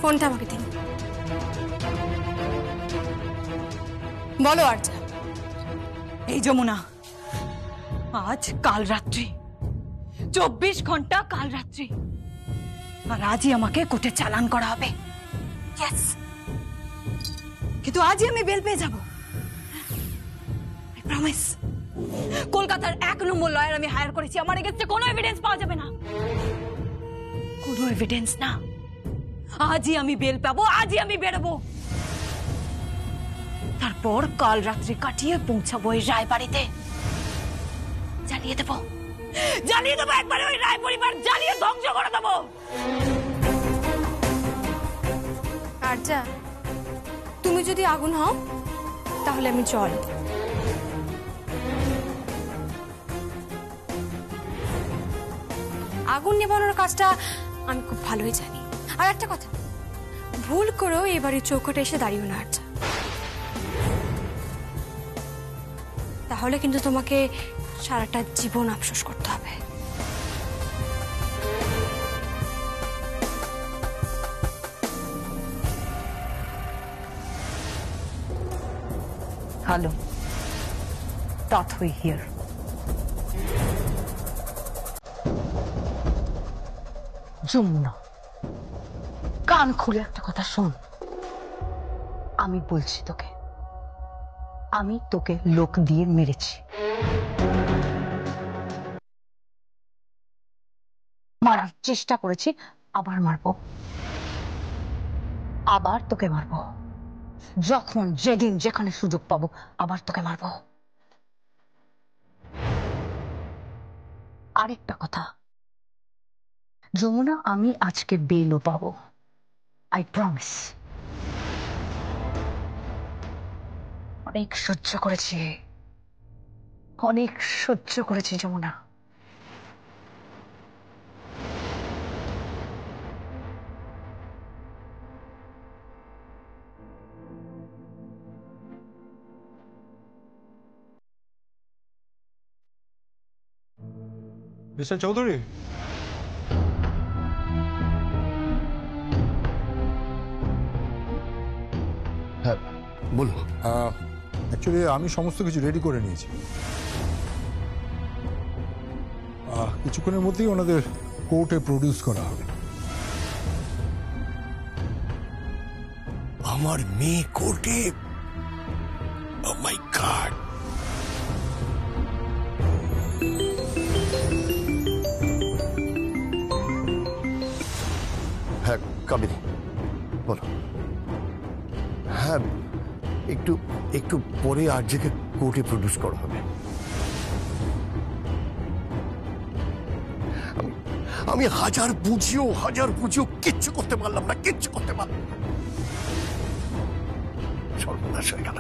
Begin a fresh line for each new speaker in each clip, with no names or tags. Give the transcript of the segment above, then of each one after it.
ফোনটা আমাকে দিন। বলো আর্চা।
এই যমুনা, আজ কাল রাত্রি, 24 ঘন্টা কাল রাত্রি, আর আজই আমাকে কোর্টে চালান করা হবে। ইয়েস, কিন্তু আজই আমি বেল পেয়ে যাব। I promise. কলকাতার 1 নম্বর লয়ার আমি হায়ার করেছি। আমার এগেইনস্টে কোনো এভিডেন্স পাওয়া যাবে না, কোনো এভিডেন্স না। আজই আমি বেল পাবো, আজই আমি বেরোবো। তারপর কাল রাত্রি কাটিয়ে পৌঁছাবো এই রায় বাড়িতে। জ্বালিয়ে দেবো, জ্বালিয়ে দেবো, একবারে ওই রায় পরিবার জ্বালিয়ে ধ্বংস করে দেবো।
আর্চা, তুমি যদি আগুন হও তাহলে আমি জল। আগুন নেভানোর কাজটা আমি খুব ভালোই জানি। আর একটা কথা, ভুল করেও এবারে চৌকাটে এসে দাঁড়িও না আর্চা, তাহলে কিন্তু তোমাকে সারাটা জীবন আফসোস করতে হবে।
Hello, তাথই here. যমুনা, কান খুলে একটা কথা শোন। আমি বলছি তোকে, আমি তোকে লোক দিয়ে মেরেছি, মারার চেষ্টা করেছি, আবার মারবো, আবার তোকে মারবো। যখন যেদিন যেখানে সুযোগ পাবো আবার তোকে মারবো। আরেকটা কথা, যমুনা, আমি আজকে বেলও পাবো, আই প্রমিস। অনেক সহ্য করেছি, অনেক সহ্য করেছি যমুনা।
মিস্টার চৌধুরী,
হ্যাঁ বলুন।
অ্যাকচুয়ালি আমি সমস্ত কিছু রেডি করে নিয়েছি। কিছুক্ষণের মধ্যেই ওনাদের কোর্টে প্রডিউস করা হবে।
আমার মেয়ে কোর্টে? ও মাই গড! হ্যাঁ কামিনী, বলো। হ্যাঁ, একটু একটু পরে আর্যকে কোর্টে প্রডিউস করা হবে। আমি হাজার বুঝিও কিচ্ছু করতে পারলাম না, কিচ্ছু করতে পারলাম না। সর্বনাশ হয়ে গেল,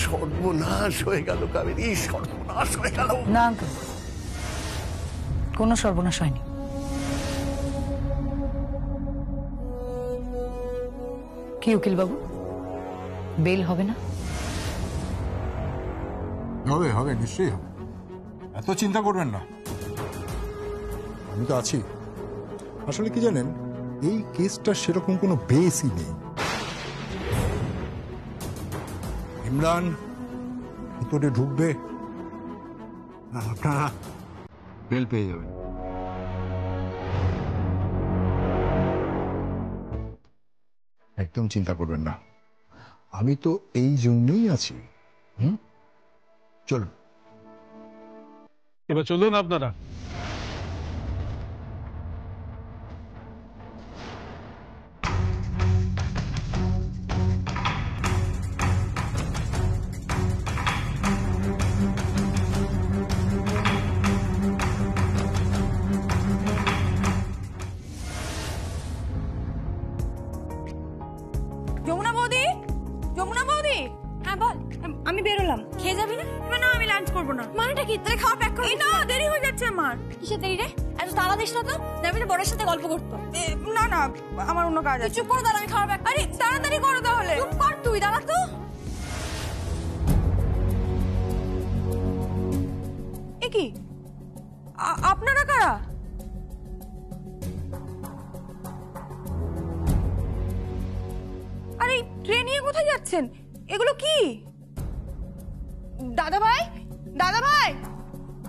সর্বনাশ হয়ে গেল কামিনী, সর্বনাশ হয়ে গেল।
না আঙ্কেল, কোনো সর্বনাশ হয়নি। কি উকিল বাবু, বেল হবে না?
হবে হবে, নিশ্চয়ই হবে, এত চিন্তা করবেন না, আমি তো আছি। আসলে কি জানেন, এই কেসটা সেরকম কোনো বেসই নেই। ইমরান ভিতরে ঢুকবে, আপনারা বেল পেয়ে যাবেন। একদম চিন্তা করবেন না, আমি তো এই জন্যই আছি। চলুন
এবার চলুন আপনারা।
যমুনা বৌদি, যমুনা বৌদি। হ্যাঁ বল। আমি বেরোলাম, খেয়ে যাবি না?
না আমি লাঞ্চ করবো না।
মানেটা কি? তাহলে খাওয়া প্যাক করে।
না দেরি হয়ে যাচ্ছে আমার।
কিসে দেরি রে? এত তাড়া দিস না তো, যাবি না বড়ের সাথে গল্প করতো।
না না, আমার অন্য কাজ আছে।
চুপ করে দাঁড়া, আমি খাওয়া প্যাক।
আরে তাড়াতাড়ি করো তাহলে।
চুপ কর তুই, দাঁড়া তো।
এ কি, আপনারা কারা? ট্রেন নিয়ে কোথায় যাচ্ছেন? এগুলো কি? দাদা ভাই, দাদা ভাই,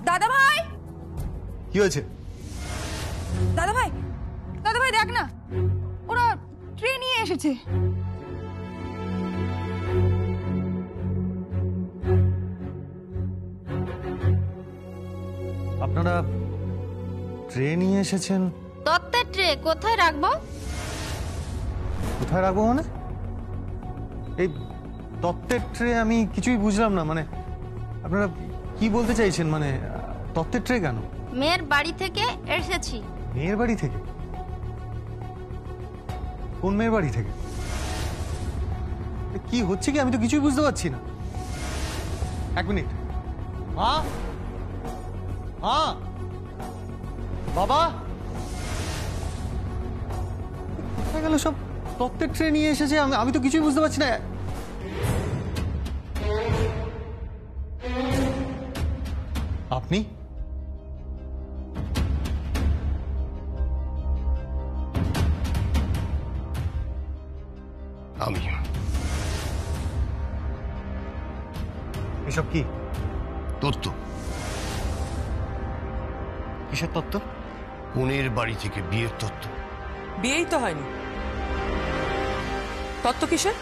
দাদা ভাই,
কি হয়েছে?
দাদা ভাই, দাদা ভাই, দেখ না, ওরা ট্রেন নিয়ে এসেছে।
আপনারা ট্রেন নিয়ে এসেছেন?
দত্তের ট্রে কোথায় রাখবো?
কোথায় রাখবো মানে? এই তত্ত্বের ট্রে আমি কিছুই বুঝলাম না। মানে আপনারা কি বলতে চাইছেন? মানে তত্ত্বের ট্রে কেন?
মেয়ের বাড়ি থেকে এসেছি।
মেয়ের বাড়ি থেকে? কোন মেয়ের বাড়ি থেকে? কি হচ্ছে কি আমি তো কিছুই বুঝতে পারছি না। এক মিনিট। মা, মা, বাবা, কোথায় গেল সব? তত্ত্বের ট্রে নিয়ে এসেছে, আমি তো কিছুই বুঝতে পারছি না। আপনি?
আমি।
এসব কি
তত্ত্ব।
কিসের তত্ত্ব?
কনের বাড়ি থেকে বিয়ের তত্ত্ব।
বিয়েই তো হয়নি, তত্ত্ব কিসের?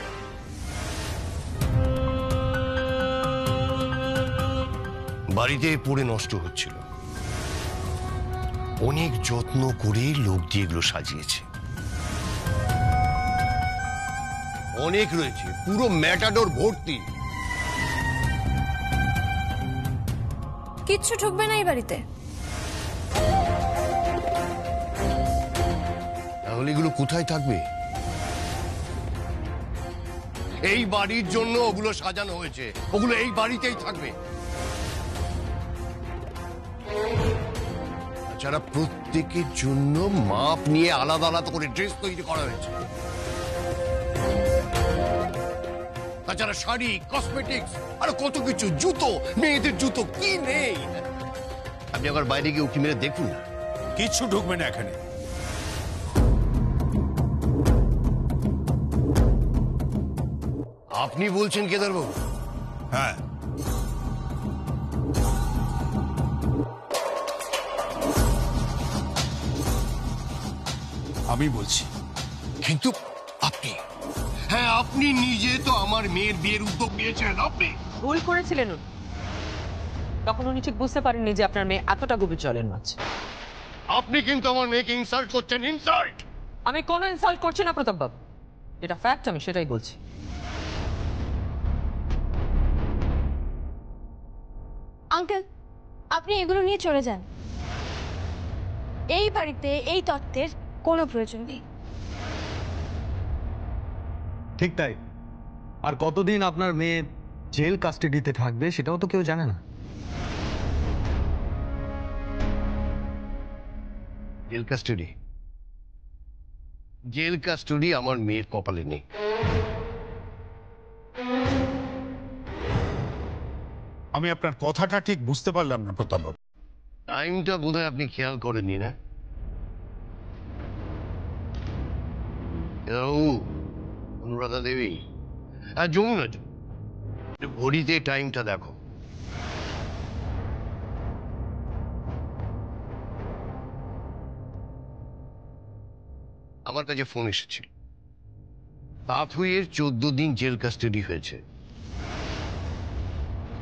বাড়িতে পড়ে নষ্ট হচ্ছিল, অনেক যত্ন করে লোক দিয়ে এগুলো সাজিয়েছে। অনেক রয়েছে, পুরো ম্যাটাডোর ভর্তি।
কিচ্ছু ঢুকবে না এই বাড়িতে।
তাহলে এগুলো কোথায় থাকবে? এই বাড়ির জন্য ওগুলো সাজানো হয়েছে, ওগুলো এই বাড়িতেই থাকবে। তাছাড়া প্রত্যেকের জন্য মাপ নিয়ে আলাদা আলাদা করে ড্রেস তৈরি করা হয়েছে। তাছাড়া শাড়ি, কসমেটিক্স, আর কত কিছু, জুতো, মেয়েদের জুতো, কি নেই। আপনি আবার বাইরে গিয়ে উঁকি মেরে দেখুন না,
কিচ্ছু ঢুকবে না এখানে।
আপনি বলছেন কেদারবাবু?
হ্যাঁ, আমি বলছি।
কিন্তু আপনি, হ্যাঁ আপনি নিজে তো আমার মেয়ের বিয়ের উদ্যোগ নিয়েছেন। আপনি
ভুল করেছিলেন উনি। তখন উনি ঠিক বুঝতে পারেননি যে আপনার মেয়ে এতটা গভীর জলের মাছ।
আপনি কিন্তু আমার মেয়েকে ইনসাল্ট করছেন। ইনসাল্ট!
আমি কোনো ইনসাল্ট করছি না প্রতাপ বাবু, এটা ফ্যাক্ট, আমি সেটাই বলছি।
আঙ্কেল, আপনি এগুলো নিয়ে চলে যান। এই বাড়িতে এই তত্ত্বের কোনো প্রয়োজন নেই।
ঠিক তাই। আর কতদিন আপনার মেয়ে জেল কাস্টাডিতে থাকবে সেটাও তো কেউ জানে না।
Jail custody? জেল কাস্টাডি আমার মেয়ের কপালে নেই।
আমি আপনার কথাটা ঠিক বুঝতে পারলাম না প্রতাপবাবু।
টাইমটা বোধহয় আপনি খেয়াল করেননি না? অনুরাধা দেবী, হ্যাঁ যমুনা, ঘড়িতে টাইমটা দেখো। আমার কাছে ফোন এসেছিল, তাথুইয়ের 14 দিন জেল কাস্টাডি হয়েছে।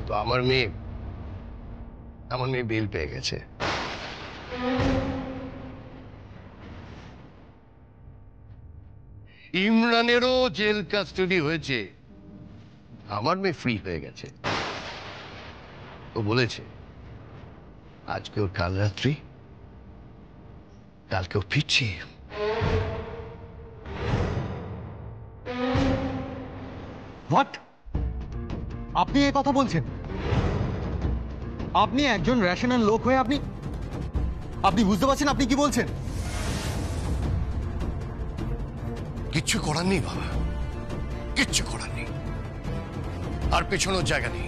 তো আমার মেয়ে বেল পেয়ে গেছে। ইমরানেরও জেল কাস্টাডি হয়েছে, আমার মেয়ে ফ্রি হয়ে গেছে। ও বলেছে আজকে ওর কাল রাত্রি, কালকে ও ফিরছি।
হোয়াট? আপনি এই কথা বলছেন? আপনি একজন রেশনাল লোক হয়ে আপনি বুঝতে পারছেন আপনি কি বলছেন?
কিচ্ছু করার নেই বাবা, কিচ্ছু করার নেই। আর পেছনের জায়গা নেই।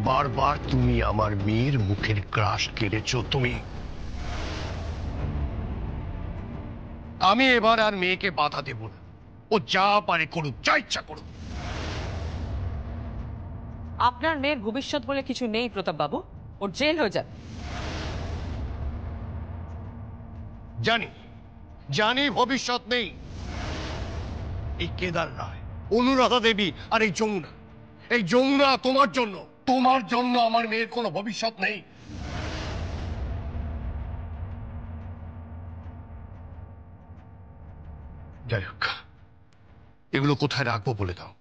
বারবার তুমি আমার মেয়ের মুখের গ্রাস কেড়েছো। তুমি আমি এবার আর মেয়েকে বাধা দেব না। ও যা পারে করুক, যা ইচ্ছা করুক।
আপনার মেয়ের ভবিষ্যৎ বলে কিছু নেই প্রতাপ বাবু, ওর জেল হয়ে যাবে।
জানি জানি ভবিষ্যৎ নেই। এই কেদার নয়, অনুরাধা দেবী আর এই যমুনা তোমার জন্য আমার মেয়ের কোনো ভবিষ্যৎ নেই। যাই হোক, এগুলো কোথায় রাখবো বলে দাও।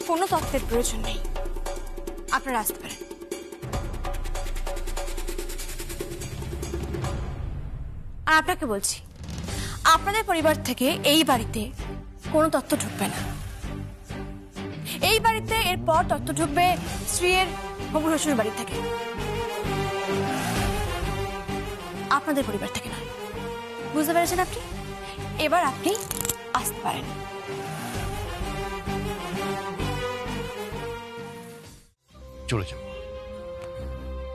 কোনো তথ্যের প্রয়োজন নেই, আপনারা আসতে পারেন। আর আপনাকে বলছি, আপনাদের পরিবার থেকে এই বাড়িতে কোনো তথ্য ঢুকবে না। এই বাড়িতে এরপর তথ্য ঢুকবে স্ত্রীর হবু শ্বশুর বাড়ি থেকে, আপনাদের পরিবার থেকে না। বুঝতে পেরেছেন আপনি? এবার আপনি আসতে পারেন।
চলে যাব।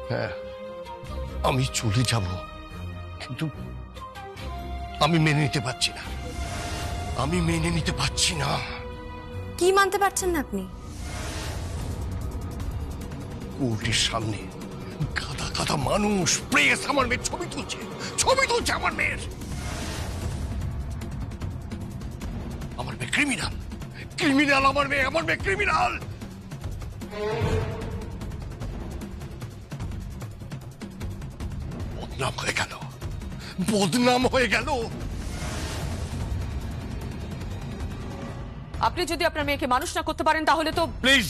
হ্যাঁ, আমি চলে যাব, কিন্তু আমি মেনে নিতে পারছি না।
কি মানতে পারছেন না আপনি?
কোর্টের সামনে গাদা মানুষ, প্রেস আমার মেয়ের ছবি তুলছে আমার মেয়ের। আমার মেয়ে ক্রিমিনাল, আমার মেয়ে ক্রিমিনাল। বদনাম হয়ে গেল।
আপনি যদি আপনার মেয়েকে মানুষ না করতে পারেন তাহলে তো
প্লিজ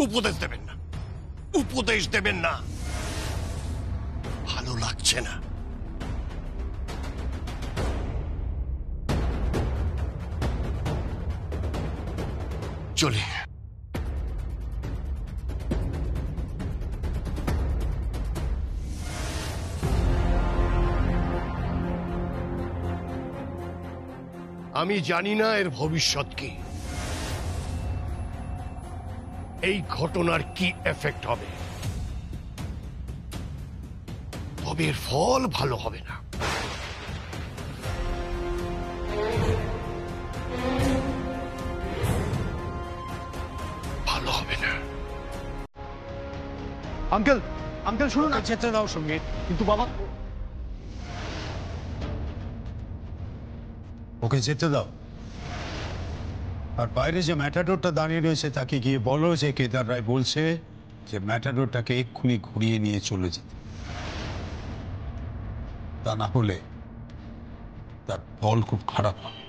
উপদেশ দেবেন না। ভালো লাগছে না। চলি। আমি জানি না এর ভবিষ্যৎ কি, এই ঘটনার কি এফেক্ট হবে, তবে এর ফল ভালো হবে না।
আঙ্কেল শুনুন, যেতে দাও সঙ্গে। কিন্তু বাবা,
ওকে যেতে দাও। আর বাইরে যে ম্যাটাডোরটা দাঁড়িয়ে রয়েছে তাকে গিয়ে বলো যে কেদার রায় বলছে যে ম্যাটাডোরটাকে এক্ষুনি ঘুরিয়ে নিয়ে চলে যেতে। তা না হলে তার ফল খুব খারাপ হবে।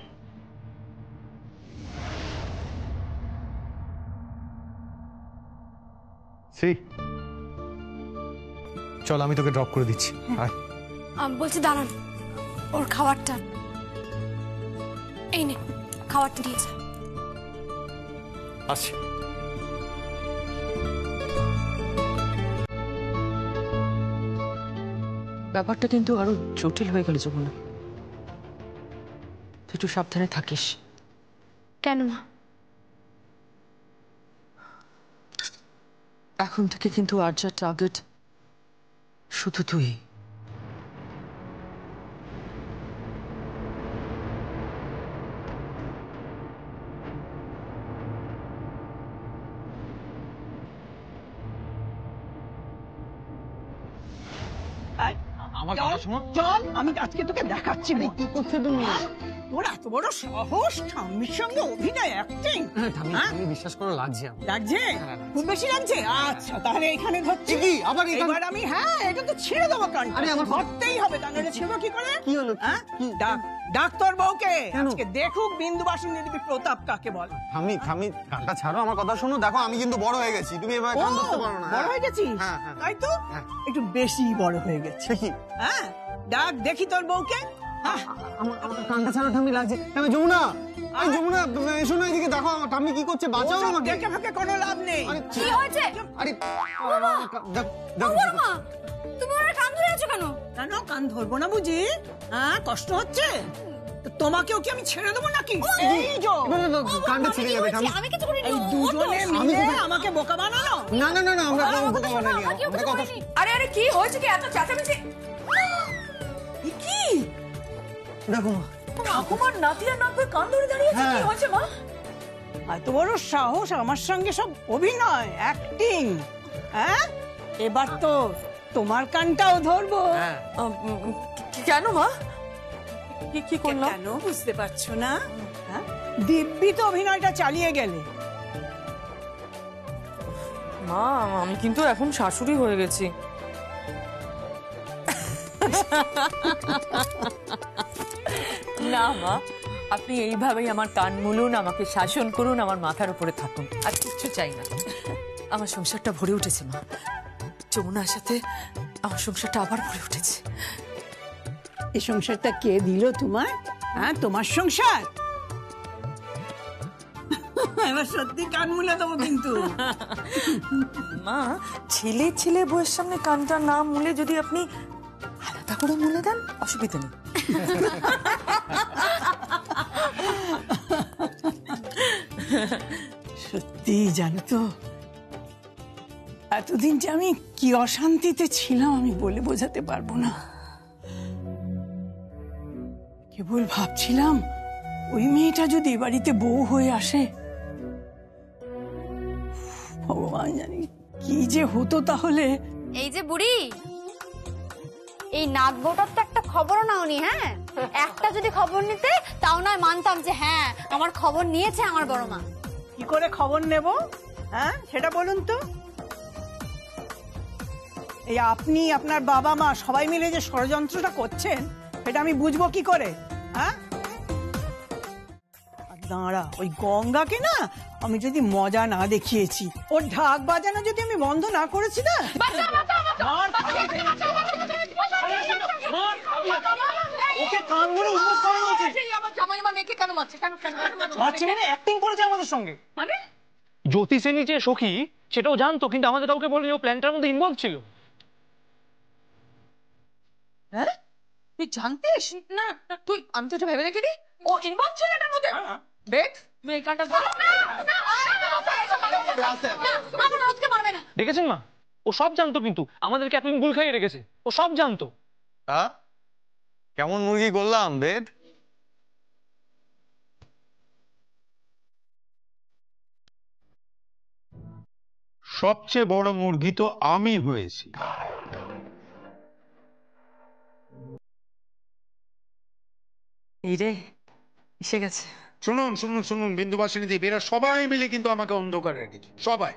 চল আমি তোকে ড্রপ করে দিচ্ছি।
বলছি দাঁড়ান, ওর খাবারটা এই নে, খাবারটা দিয়েছে।
আসছি।
ব্যাপারটা কিন্তু আরো জটিল হয়ে গেল যমুনা, তুই একটু সাবধানে থাকিস।
কেন মা?
এখন থেকে কিন্তু আর্যার টার্গেট শুধু তুই।
আমার কথা শোনো, চল আমি আজকে তোকে দেখাচ্ছি। কি করছো তুমি? তোর এত বড় সাহস, ঠাম্মির সঙ্গে অভিনয়, অ্যাক্টিং।
আমি বিশ্বাস করে লাগছে।
খুব বেশি লাগছে? আচ্ছা তাহলে এখানে ধরছি।
আবার
এবার আমি, হ্যাঁ এটা তো ছেড়ে দেবো, কারণ আমার ধরতেই হবে, তা নাহলে ছেড়ে কি করে?
কি হলো?
ডাক্তার বউকে আজকে দেখুক বিন্দুবাসিনী দেবী প্রতাপ কাকে বল।
থামি কানটা ছাড়ো, আমার কথা শোনো। দেখো আমি কিন্তু বড় হয়ে গেছি, তুমি এবার কান ধরতে পারো না।
বড় হয়ে গেছিস? তাই তো একটু বেশি বড় হয়ে গেছে। হ্যাঁ ডাক দেখি তোর বউকে।
আমার কানটা ছাড়া ঠাম্মি লাগছে। যমুনা, এই যমুনা এসো না এদিকে, দেখো আমার ঠাম্মি কি করছে, বাঁচাও আমাকে।
দেখে ফেকে কোনো লাভ নেই।
কি হয়েছে?
আরে
মা তুমি ওর কান ধরে আছো কেন?
কেন কান ধরবো না বুঝি? হ্যাঁ, কষ্ট হচ্ছে? তো তোমাকেও কি আমি ছেড়ে দেবো নাকি? এই যে
কানটা ছিঁড়ে যাবে ঠাম্মি।
আমি কিছু করিনি।
এই দুজনে মিলে আমাকে বোকা বানানো।
না না না না, আমরা কোনো বোকা বানাইনি, আমরা কথা।
আরে আরে কি হয়েছে কি এত চেঁচামেচি?
কি
দেখো মা,
ঠাকুমার নাতি আর নাতবুর কান ধরে দাঁড়িয়েছে, কি হয়েছে মা? এত বড় সাহস আমার সঙ্গে সব অভিনয়, অ্যাক্টিং। হ্যাঁ, এবার তো তোমার কানটাও ধরবো।
কেন মা? কি করলাম?
কেন বুঝতে পারছো না? হ্যাঁ, দিব্যি তো অভিনয়টা চালিয়ে গেলে।
মা আমি কিন্তু এখন শাশুড়ি হয়ে গেছি। না মা, আপনি এইভাবেই আমার কান মুলুন, আমাকে শাসন করুন, আমার মাথার উপরে থাকুন, আর কিচ্ছু চাই না। আমার সংসারটা ভরে উঠেছে মা, যমুনার সাথে আমার সংসারটা আবার ভরে উঠেছে।
এই সংসারটা কে দিল তোমার? হ্যাঁ, তোমার সংসার। এবার সত্যি কান মুলে দেবো কিন্তু।
মা, ছেলে ছেলে বউয়ের সামনে কানটা না মুলে যদি আপনি আলাদা করে মুলে দেন, অসুবিধা নেই।
সত্যি জানো তো, এতদিন যে আমি কি অশান্তিতে ছিলাম আমি বলে বোঝাতে পারবো না। কেবল ভাবছিলাম ওই মেয়েটা যদি এ বাড়িতে বউ হয়ে আসে, ভগবান জানি কি যে হতো তাহলে।
এই যে বুড়ি, এই নাত বউটার তো একটা খবরও নাওনি। হ্যাঁ, একটা যদি খবর নিতে তাও নয় মানতাম যে হ্যাঁ আমার খবর নিয়েছে আমার বড় মা।
কি করে খবর নেব? হ্যাঁ, সেটা বলুন তো। এই আপনি, আপনার বাবা মা সবাই মিলে যে ষড়যন্ত্রটা করছেন সেটা আমি বুঝবো কি করে? হ্যাঁ, দাঁড়া, ওই গঙ্গাকে না আমি যদি মজা না দেখিয়েছি, ওর ঢাক বাজানো যদি আমি বন্ধ না করেছি না,
জ্যোতি সেনী যে সখী সেটাও জানতো, কিন্তু আমাদের কাউকে বলেনি ও প্ল্যানটার মধ্যে ইনভলভ ছিল।
হ্যাঁ, তুই জানতিস না? তুই, আমি তো এটা ভেবে দেখিনি ও ইনভলভ ছিল এটার মধ্যে। দেখ তুই এই কানটা ধর।
দেখেছেন মা, ও সব জানতো, কিন্তু আমাদেরকে এতদিন গুল খাইয়ে রেখেছে। ও সব জানতো।
কেমন মুরগি করলাম বেদ?
সবচেয়ে বড় মুরগি তো আমি হয়েছি।
এই রে, এসে গেছে।
শুনুন শুনুন শুনুন, বিন্দুবাসিনী দেবী, এরা সবাই মিলে কিন্তু আমাকে অন্ধকারে রেখেছে। সবাই।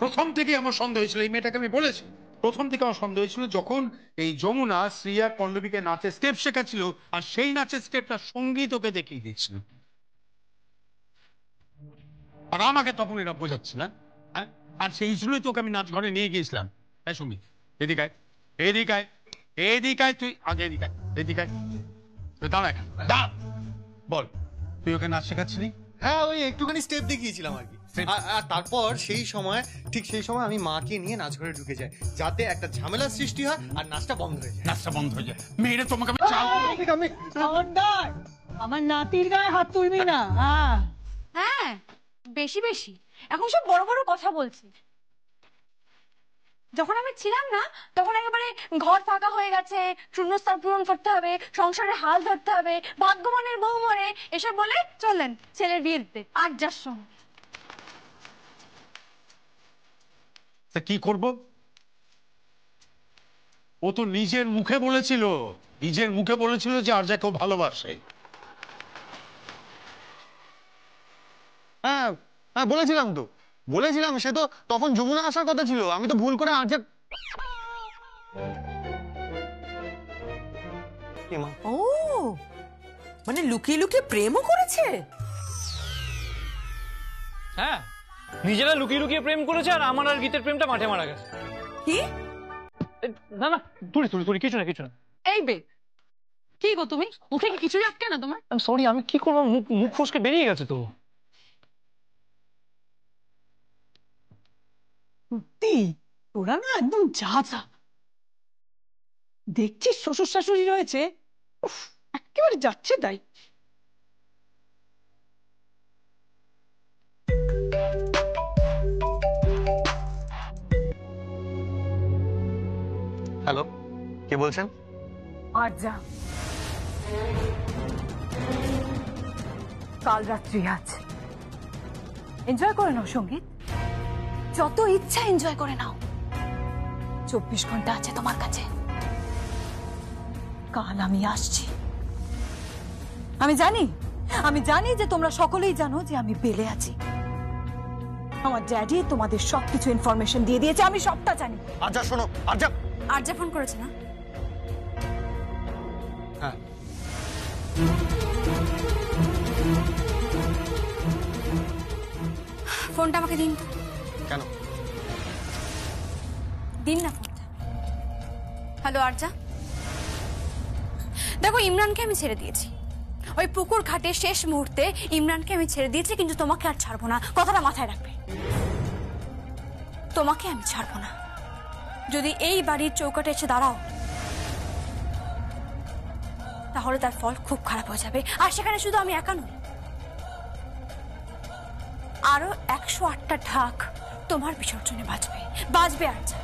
প্রথম থেকে আমার সন্দেহ হয়েছিল, এই মেয়েটাকে আমি বলেছি, প্রথম থেকে আমার সন্দেহ হয়েছিল যখন এই যমুনা শ্রিয়া পল্লবীকে নাচের স্টেপ শেখাচ্ছিল, আর সেই নাচের স্টেপটা সঙ্গীত ওকে দেখিয়ে দিচ্ছিল, আর আমাকে তখন এরা বোঝাচ্ছে না। আর সেই জন্যই তোকে আমি নাচ ঘরে নিয়ে গিয়েছিলাম। হ্যাঁ সুমি, এদিকায় এদিকায় এদিকায়, তুই আগে এদিকায় এদিকায়, তুই দাঁড়া দাঁড়া, বল তুই ওকে নাচ শেখাচ্ছিলি?
হ্যাঁ, ওই একটুখানি স্টেপ দেখিয়েছিলাম আর কি। আর তারপর ঠিক সেই সময় আমি মাকে নিয়ে নাচঘরে ঢুকে যাই, যাতে একটা ঝামেলার সৃষ্টি হয় আর নাচটা বন্ধ হয়ে যায়।
নাচটা বন্ধ হয়ে যায়। মেয়েরা তোমাকে আমি
আমার নাতির গায়ে হাত তুলবি না।
হ্যাঁ, বেশি বেশি এখন সব বড় বড় কথা বলছি। যখন আমি ছিলাম না তখন একেবারে ঘর ফাঁকা হয়ে গেছে, শূন্যস্থান পূরণ করতে হবে, সংসারে হাল ধরতে হবে, ভাগ্যবানের বউ মরে, এসব বলে চললেন ছেলের বিয়ে দিতে। আর যার সঙ্গে
তা কি করব? ও তো নিজের মুখে বলেছিল, যে আর যাকেও ভালোবাসে।
হ্যাঁ হ্যাঁ, বলেছিলাম, সে তো তখন যমুনা আসার কথা ছিল, আমি তো ভুল করে আর্জা।
ও মানে লুকিয়ে লুকিয়ে প্রেমও করেছে?
হ্যাঁ, নিজেরা লুকিয়ে লুকিয়ে প্রেম করেছে, আর আমার আর গীতের প্রেমটা মাঠে মারা গেছে।
কি?
না না, তুই কিছু না।
এই বে, কি গো তুমি মুখে কি কিছুই আটকে না তোমার?
সরি, আমি কি করবো, মুখ মুখ ফসকে বেরিয়ে গেছে তো।
সত্যি তোরা না একদম যা যা। দেখছিস শ্বশুর শাশুড়ি রয়েছে, উফ, একেবারে যাচ্ছে তাই।
হ্যালো, কে বলছেন?
আর যা, কাল রাত্রি আছে, এনজয় করে নাও সঙ্গীত, যত ইচ্ছা এনজয় করে নাও। 24 ঘন্টা আছে তোমার কাছে। কাল আমি আসছি। আমি জানি যে তোমরা সকলেই জানো যে আমি বেলে আছি। আমার ড্যাডি তোমাদের সবকিছু ইনফরমেশন দিয়ে দিয়েছে, আমি সবটা জানি।
আচ্ছা শোনো, আচ্ছা
আরজা ফোন করেছে না?
হ্যাঁ।
ফোনটা আমাকে দিন তো।
কেন?
দিন না ফোনটা। হ্যালো আরজা, দেখো ইমরানকে আমি ছেড়ে দিয়েছি। ওই পুকুর ঘাটে শেষ মুহূর্তে ইমরানকে আমি ছেড়ে দিয়েছি, কিন্তু তোমাকে আর ছাড়বো না, কথাটা মাথায় রাখবে। তোমাকে আমি ছাড়বো না। যদি এই বাড়ির চৌকাটে এসে দাঁড়াও তাহলে তার ফল খুব খারাপ হয়ে যাবে। আর সেখানে শুধু আমি একা নই, আরো 108টা ঢাক তোমার বিসর্জনে বাজবে আরজা।